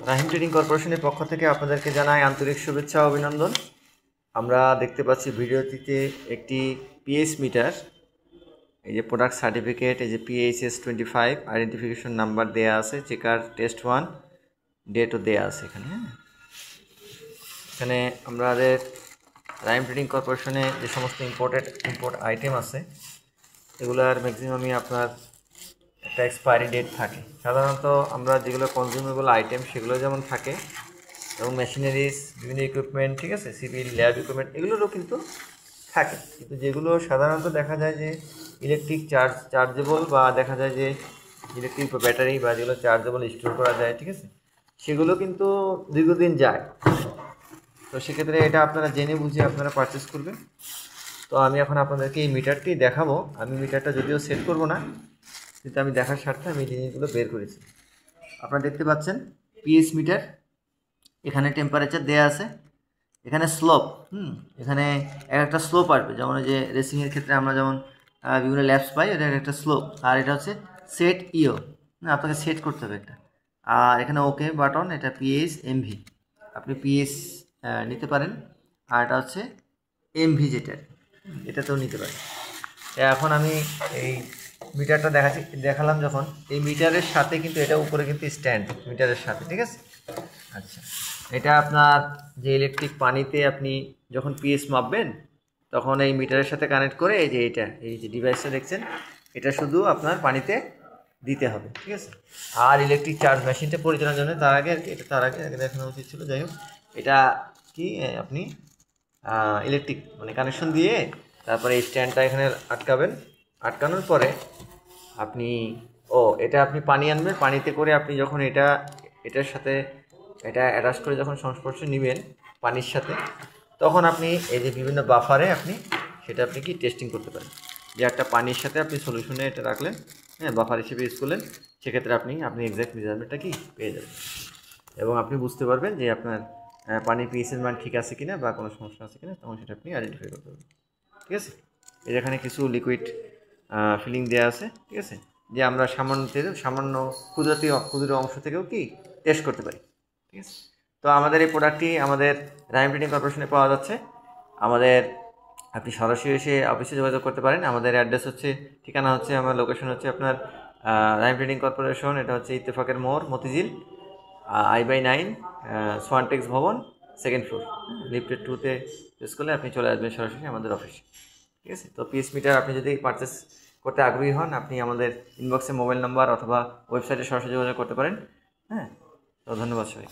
রাহিম trading কর্পোরেশনের পক্ষ থেকে আপনাদেরকে জানাই আন্তরিক শুভেচ্ছা ও অভিনন্দন। আমরা দেখতে পাচ্ছি ভিডিওটিতে একটি পিএইচ মিটার, এই যে প্রোডাক্ট সার্টিফিকেট, এই যে PHS25 আইডেন্টিফিকেশন নাম্বার দেয়া আছে, চেকার টেস্ট 1 ডেটও দেয়া আছে এখানে। এখানে আমাদের রাহিম ট্রেডিং কর্পোরেশনে যে সমস্ত ইম্পোর্ট আইটেম আছে এগুলার ম্যাক্সিমামই আপনার একটা এক্সপায়ারি ডেট থাকে। সাধারণত আমরা যেগুলো কনজিউমেবল আইটেম সেগুলো যেমন থাকে, এবং মেশিনারিজ, বিভিন্ন ইকুইপমেন্ট, ঠিক আছে, সিভিল ল্যাব ইকুইপমেন্ট এগুলোরও কিন্তু থাকে। কিন্তু যেগুলো সাধারণত দেখা যায় যে ইলেকট্রিক চার্জেবল, বা দেখা যায় যে ইলেকট্রিক ব্যাটারি, বা যেগুলো চার্জেবল স্টোর করা যায়, ঠিক আছে, সেগুলো কিন্তু দীর্ঘদিন যায়। তো সেক্ষেত্রে এটা আপনারা জেনে বুঝে আপনারা পারচেস করবেন। তো আমি এখন আপনাদেরকে এই মিটারটি দেখাবো। আমি মিটারটা যদিও সেট করব না, কিন্তু আমি দেখার স্বার্থে আমি জিনিসগুলো বের করেছি। আপনারা দেখতে পাচ্ছেন পিএইচ মিটার, এখানে টেম্পারেচার দেয়া আছে, এখানে স্লোপ, এখানে একটা স্লোপ আসবে, যেমন যে রেসিংয়ের ক্ষেত্রে আমরা যেমন বিভিন্ন ল্যাপস পাই, এটা একটা স্লোপ। আর এটা হচ্ছে সেট ইও, আপনাকে সেট করতে হবে একটা। আর এখানে ওকে বাটন, এটা পিএইচ এমভি, আপনি পিএইচ নিতে পারেন। আর এটা হচ্ছে এমভি, যেটা এটাতেও নিতে পারেন। এখন আমি এই মিটারটা দেখালাম যখন, এই মিটারের সাথে কিন্তু এটা উপরে কিন্তু স্ট্যান্ড মিটারের সাথে, ঠিক আছে। আচ্ছা, এটা আপনার যে ইলেকট্রিক পানিতে আপনি যখন পিএইচ মাপবেন তখন এই মিটারের সাথে কানেক্ট করে এই যে ডিভাইসটা দেখছেন, এটা শুধু আপনার পানিতে দিতে হবে, ঠিক আছে। আর ইলেকট্রিক চার্জ মেশিনটা পরিচালনার জন্য তার আগে দেখানো উচিত ছিল, যাই হোক, এটা কি আপনি ইলেকট্রিক মানে কানেকশন দিয়ে তারপরে এই স্ট্যান্ডটা এখানে আটকাবেন। আটকানোর পরে আপনি এটা আপনি পানি আনবেন, পানিতে করে আপনি যখন এটার সাথে এটা অ্যাটাচ করে যখন সংস্পর্শে নেবেন পানির সাথে, তখন আপনি এই যে বিভিন্ন বাফারে আপনি কি টেস্টিং করতে পারেন। যে একটা পানির সাথে আপনি সলিউশনে এটা রাখলেন, বাফার হিসেবে ইউজ করলেন, সেক্ষেত্রে আপনি এক্স্যাক্ট মেজারমেন্টটা পেয়ে যাবেন, এবং আপনি বুঝতে পারবেন যে আপনার পানির পিএইচের মান ঠিক আছে কিনা বা কোনো সমস্যা আছে কিনা, তখন সেটা আপনি আইডেন্টিফাই করতে পারবেন, ঠিক আছে। এখানে কিছু লিকুইড ফিলিং দেওয়া আছে, ঠিক আছে, যে আমরা সামান্য ক্ষুদ্র অংশ থেকেও টেস্ট করতে পারি, ঠিক আছে। তো আমাদের এই প্রোডাক্টটি আমাদের রাহিম ট্রেডিং কর্পোরেশনে পাওয়া যাচ্ছে। আপনি সরাসরি এসে অফিসে যোগাযোগ করতে পারেন। আমাদের অ্যাড্রেস হচ্ছে, ঠিকানা হচ্ছে, আমার লোকেশন হচ্ছে আপনার রাহিম ট্রেডিং কর্পোরেশন, এটা হচ্ছে ইত্তেফাকের মোড়, মতিঝিল, I/9 সোয়ানটেক্স ভবন, 2nd ফ্লোর, লিফটেড 2-তে প্রেস করলে আপনি চলে আসবেন সরাসরি আমাদের অফিসে, ঠিক আছে। তো পিএইচ মিটার আপনি যদি পারচেস করতে আগ্রহী হন, আপনি আমাদের ইনবক্সে মোবাইল নাম্বার অথবা ওয়েবসাইটে সরাসরি যোগাযোগ করতে পারেন। তো ধন্যবাদ সবাই।